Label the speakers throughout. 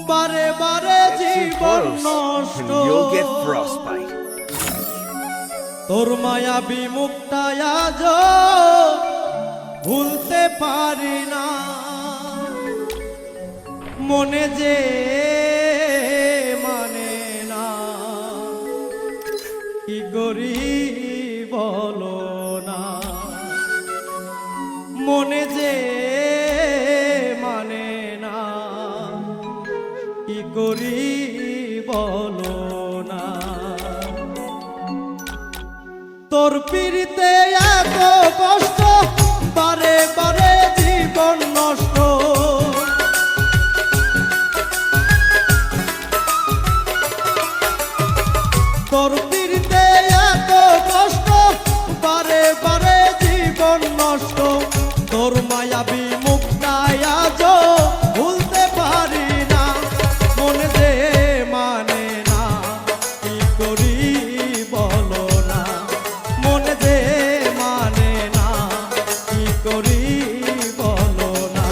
Speaker 1: বারে বারে জীবন নষ্ট
Speaker 2: You'll get frostbite.
Speaker 1: তোর মায়াবী মুখটা আজ ভুলতে পারি না মনে যে মানে না কি করি বলো না মনে যে মানে না কি করি বলো না তোর পিড়িতে এত কষ্ট বারে বারে জীবন নষ্ট তোর পিড়িতে এত কষ্ট বারে বারে জীবন নষ্ট তোর মায়াবী মুখটা আজ ভুলতে পারি না মনে যে মানে না কি করি বলো না মনে যে মানে না কি করি বলো না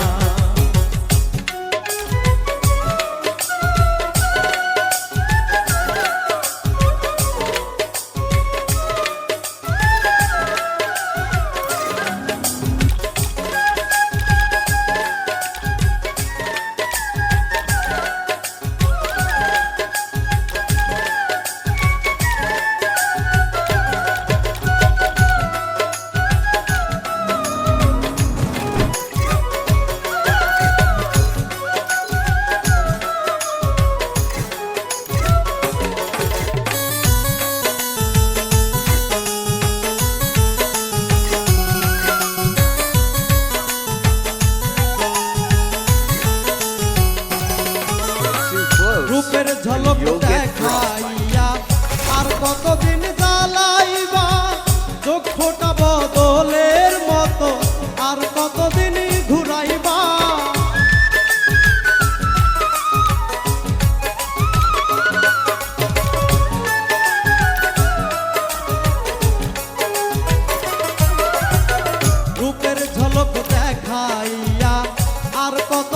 Speaker 1: রূপের ঝলক দেখাইয়া আর কতদিন জ্বালাইবা চোখ ফোটা বদলের মতো আর কতদিন ঘুরাইবা রূপের ঝলক দেখাইয়া আর কত